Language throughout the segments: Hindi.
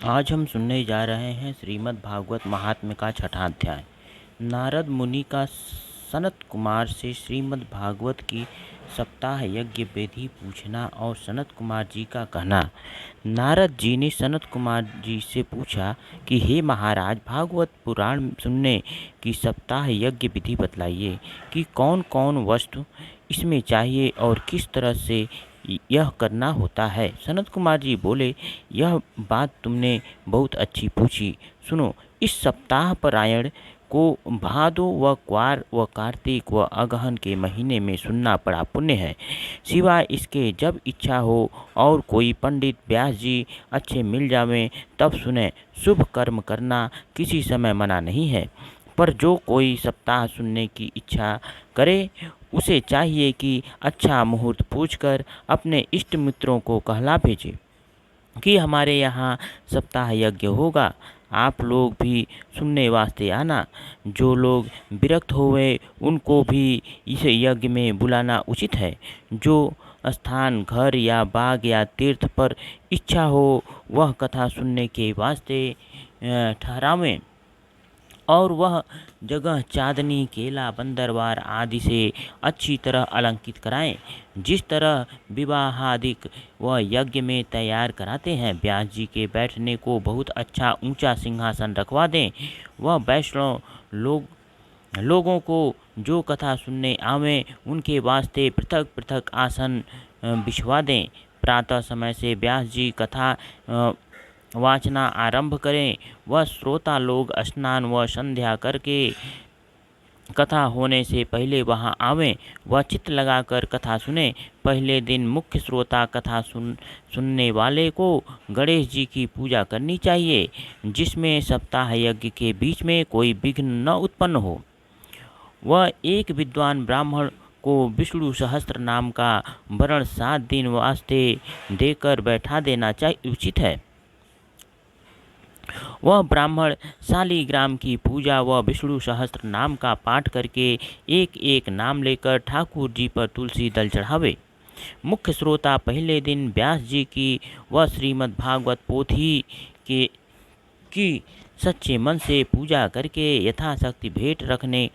आज हम सुनने जा रहे हैं श्रीमद् भागवत महात्म्य का छठा अध्याय। नारद मुनि का सनत कुमार से श्रीमद् भागवत की सप्ताह यज्ञ विधि पूछना और सनत कुमार जी का कहना। नारद जी ने सनत कुमार जी से पूछा कि हे महाराज, भागवत पुराण सुनने की सप्ताह यज्ञ विधि बतलाइए कि कौन कौन वस्तु इसमें चाहिए और किस तरह से यह करना होता है। सनत कुमार जी बोले, यह बात तुमने बहुत अच्छी पूछी। सुनो, इस सप्ताह पारायण को भादो व क्वार व कार्तिक व अगहन के महीने में सुनना बड़ा पुण्य है। सिवाय इसके जब इच्छा हो और कोई पंडित व्यास जी अच्छे मिल जावें तब सुने। शुभ कर्म करना किसी समय मना नहीं है, पर जो कोई सप्ताह सुनने की इच्छा करे उसे चाहिए कि अच्छा मुहूर्त पूछकर अपने इष्ट मित्रों को कहला भेजे कि हमारे यहाँ सप्ताह यज्ञ होगा, आप लोग भी सुनने वास्ते आना। जो लोग विरक्त हुए उनको भी इस यज्ञ में बुलाना उचित है। जो स्थान घर या बाग या तीर्थ पर इच्छा हो वह कथा सुनने के वास्ते ठहरावें और वह जगह चांदनी, केला, बंदरवार आदि से अच्छी तरह अलंकृत कराएं। जिस तरह विवाहादिक वह यज्ञ में तैयार कराते हैं, व्यास जी के बैठने को बहुत अच्छा ऊंचा सिंहासन रखवा दें। वह वैष्णव लोगों को जो कथा सुनने आवें उनके वास्ते पृथक पृथक आसन बिछवा दें। प्रातः समय से व्यास जी कथा वाचना आरंभ करें। वह श्रोता लोग स्नान व संध्या करके कथा होने से पहले वहां आवें। वह चित्त लगाकर कथा सुने। पहले दिन मुख्य श्रोता कथा सुनने वाले को गणेश जी की पूजा करनी चाहिए, जिसमें सप्ताह यज्ञ के बीच में कोई विघ्न न उत्पन्न हो। वह एक विद्वान ब्राह्मण को विष्णु सहस्त्र नाम का वर्ण 7 दिन वास्ते देकर बैठा देना चाहिए उचित है। वह ब्राह्मण शालिग्राम की पूजा व विष्णु सहस्त्र नाम का पाठ करके एक एक नाम लेकर ठाकुर जी पर तुलसी दल चढ़ावे। मुख्य श्रोता पहले दिन व्यास जी की व श्रीमद् भागवत पोथी की सच्चे मन से पूजा करके यथाशक्ति भेंट रखने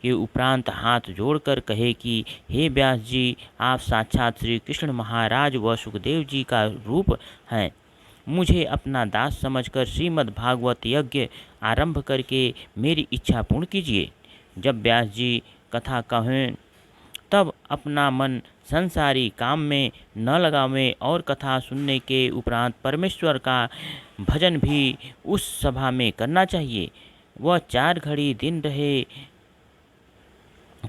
के उपरांत हाथ जोड़कर कहे कि हे व्यास जी, आप साक्षात श्री कृष्ण महाराज व सुखदेव जी का रूप हैं। मुझे अपना दास समझकर श्रीमद् भागवत यज्ञ आरंभ करके मेरी इच्छा पूर्ण कीजिए। जब व्यास जी कथा कहें तब अपना मन संसारी काम में न लगावें और कथा सुनने के उपरांत परमेश्वर का भजन भी उस सभा में करना चाहिए। वह 4 घड़ी दिन रहे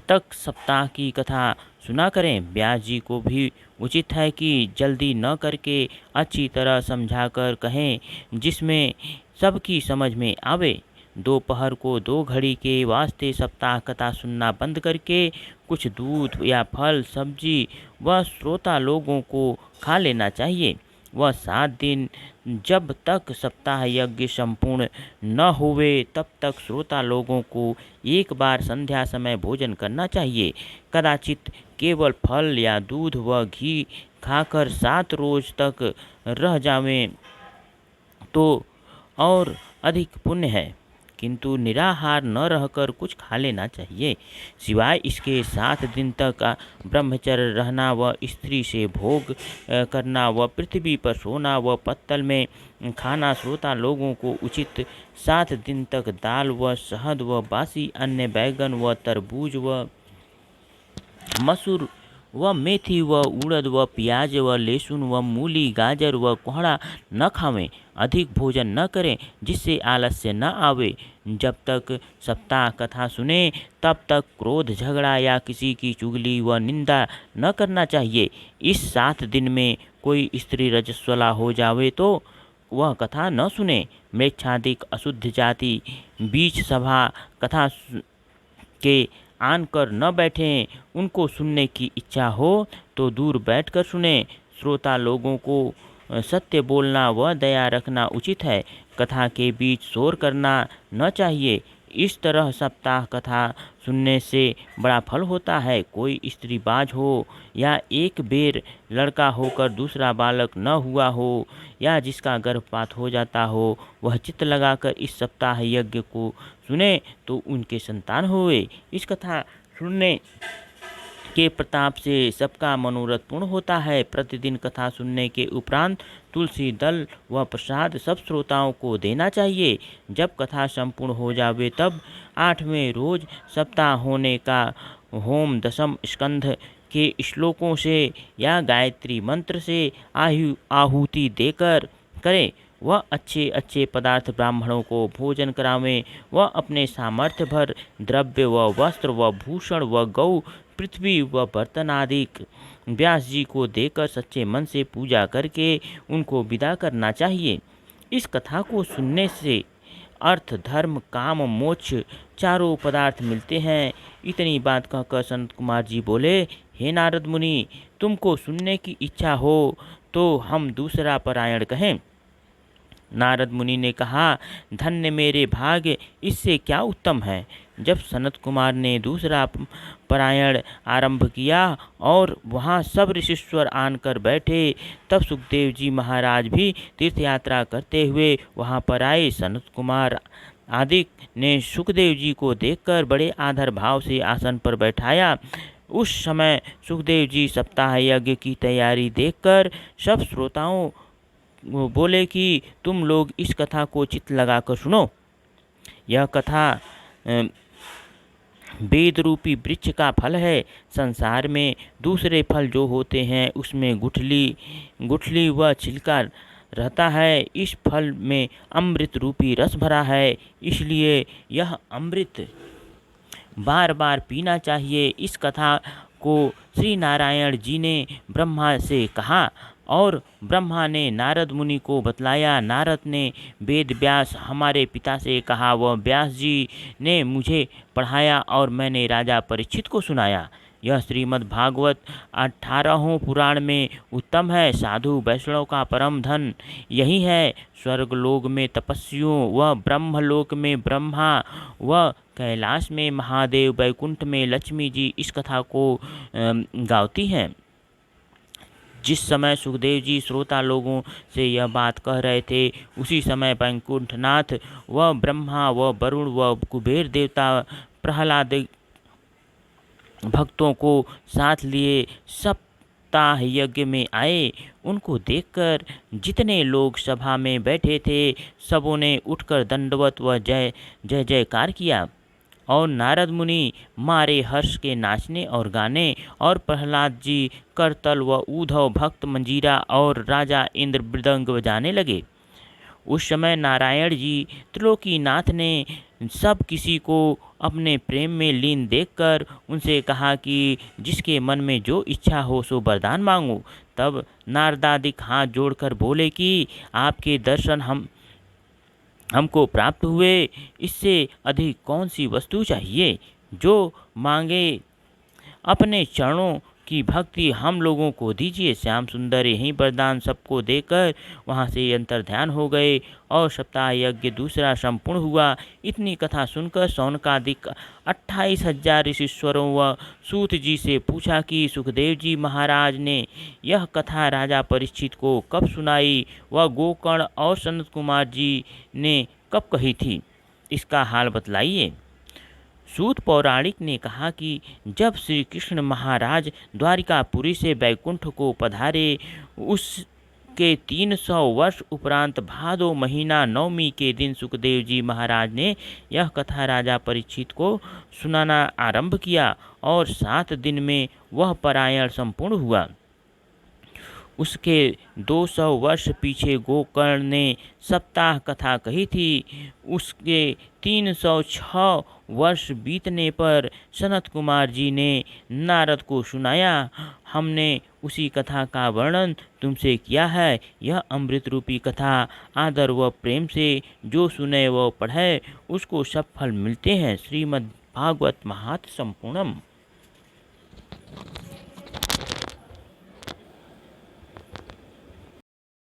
तक सप्ताह की कथा सुना करें। व्यास जी को भी उचित है कि जल्दी न करके अच्छी तरह समझाकर कहें, जिसमें सबकी समझ में आवे। दोपहर को 2 घड़ी के वास्ते सप्ताह कथा सुनना बंद करके कुछ दूध या फल सब्जी व श्रोता लोगों को खा लेना चाहिए। वह 7 दिन जब तक सप्ताह यज्ञ संपूर्ण न हुए तब तक श्रोता लोगों को एक बार संध्या समय भोजन करना चाहिए। कदाचित केवल फल या दूध व घी खाकर 7 रोज तक रह जावें तो और अधिक पुण्य है, किंतु निराहार न रहकर कुछ खा लेना चाहिए। सिवाय इसके 7 दिन तक ब्रह्मचर्य रहना व स्त्री से भोग करना व पृथ्वी पर सोना व पत्तल में खाना श्रोता लोगों को उचित। 7 दिन तक दाल व शहद व बासी अन्य, बैगन व तरबूज व मसूर व मेथी व उड़द व प्याज व लहसुन व मूली, गाजर व कोहड़ा न खावें। अधिक भोजन न करें जिससे आलस्य न आवे। जब तक सप्ताह कथा सुने तब तक क्रोध, झगड़ा या किसी की चुगली व निंदा न करना चाहिए। इस 7 दिन में कोई स्त्री रजस्वला हो जावे तो वह कथा न सुने। मृच्छादिक अशुद्ध जाति बीच सभा कथा के आन कर न बैठें। उनको सुनने की इच्छा हो तो दूर बैठकर सुने। श्रोता लोगों को सत्य बोलना व दया रखना उचित है। कथा के बीच शोर करना न चाहिए। इस तरह सप्ताह कथा सुनने से बड़ा फल होता है। कोई स्त्रीबाज हो या एक बेर लड़का होकर दूसरा बालक न हुआ हो या जिसका गर्भपात हो जाता हो, वह चित्त लगाकर इस सप्ताह यज्ञ को सुने तो उनके संतान होए। इस कथा सुनने के प्रताप से सबका मनोरथ पूर्ण होता है। प्रतिदिन कथा सुनने के उपरांत तुलसी दल व प्रसाद सब श्रोताओं को देना चाहिए। जब कथा संपूर्ण हो जावे तब 8वें रोज सप्ताह होने का होम दशम स्कंध के श्लोकों से या गायत्री मंत्र से आहुति देकर करें। वह अच्छे अच्छे पदार्थ ब्राह्मणों को भोजन करावें। वह अपने सामर्थ्य भर द्रव्य व वस्त्र व भूषण व गौ पृथ्वी व बर्तन आदि व्यास जी को देकर सच्चे मन से पूजा करके उनको विदा करना चाहिए। इस कथा को सुनने से अर्थ धर्म काम मोक्ष चारों पदार्थ मिलते हैं। इतनी बात कहकर संत कुमार जी बोले, हे नारद मुनि, तुमको सुनने की इच्छा हो तो हम दूसरा परायण कहें। नारद मुनि ने कहा, धन्य मेरे भाग्य, इससे क्या उत्तम है। जब सनत कुमार ने दूसरा परायण आरंभ किया और वहाँ सब ऋषिश्वर आनकर बैठे, तब सुखदेव जी महाराज भी तीर्थ यात्रा करते हुए वहाँ पर आए। सनत कुमार आदि ने सुखदेव जी को देखकर बड़े आदर भाव से आसन पर बैठाया। उस समय सुखदेव जी सप्ताह यज्ञ की तैयारी देखकर सब श्रोताओं बोले कि तुम लोग इस कथा को चित्त लगाकर सुनो। यह कथा वेद रूपी वृक्ष का फल है। संसार में दूसरे फल जो होते हैं उसमें गुठली व छिलका रहता है। इस फल में अमृत रूपी रस भरा है, इसलिए यह अमृत बार बार पीना चाहिए। इस कथा को श्री नारायण जी ने ब्रह्मा से कहा और ब्रह्मा ने नारद मुनि को बतलाया। नारद ने वेद व्यास हमारे पिता से कहा, वह व्यास जी ने मुझे पढ़ाया और मैंने राजा परीक्षित को सुनाया। यह श्रीमद् भागवत 18वें पुराण में उत्तम है। साधु वैष्णव का परम धन यही है। स्वर्गलोक में तपस्वियों व ब्रह्मलोक में ब्रह्मा व कैलाश में महादेव, वैकुंठ में लक्ष्मी जी इस कथा को गाती हैं। जिस समय सुखदेव जी श्रोता लोगों से यह बात कह रहे थे, उसी समय वैकुंठनाथ व ब्रह्मा व वरुण व कुबेर देवता प्रहलाद भक्तों को साथ लिए सप्ताह यज्ञ में आए। उनको देखकर जितने लोग सभा में बैठे थे, सबों ने उठकर दंडवत व जय जयकार किया और नारद मुनि मारे हर्ष के नाचने और गाने और प्रहलाद जी करतल व ऊधव भक्त मंजीरा और राजा इंद्र मृदंग बजाने लगे। उस समय नारायण जी त्रिलोकीनाथ ने सब किसी को अपने प्रेम में लीन देखकर उनसे कहा कि जिसके मन में जो इच्छा हो सो वरदान मांगो। तब नारदादिक हाथ जोड़कर बोले कि आपके दर्शन हमको प्राप्त हुए, इससे अधिक कौन सी वस्तु चाहिए। जो मांगे अपने चरणों की भक्ति हम लोगों को दीजिए। श्याम सुंदर यही वरदान सबको देकर वहाँ से अंतर्ध्यान हो गए और सप्ताह यज्ञ दूसरा संपूर्ण हुआ। इतनी कथा सुनकर शौनकादिक 28,000 ऋषीश्वरों व सूत जी से पूछा कि सुखदेव जी महाराज ने यह कथा राजा परीक्षित को कब सुनाई व गोकर्ण और सनत कुमार जी ने कब कही थी, इसका हाल बतलाइए। सूत पौराणिक ने कहा कि जब श्री कृष्ण महाराज द्वारिकापुरी से बैकुंठ को पधारे, उसके 300 वर्ष उपरांत भादो महीना नवमी के दिन सुखदेव जी महाराज ने यह कथा राजा परीक्षित को सुनाना आरंभ किया और 7 दिन में वह परायण संपूर्ण हुआ। उसके 200 वर्ष पीछे गोकर्ण ने सप्ताह कथा कही थी। उसके 306 वर्ष बीतने पर सनत कुमार जी ने नारद को सुनाया। हमने उसी कथा का वर्णन तुमसे किया है। यह अमृत रूपी कथा आदर व प्रेम से जो सुने व पढ़े उसको सब फल मिलते हैं। श्रीमद् भागवत महात्म्य संपूर्णम।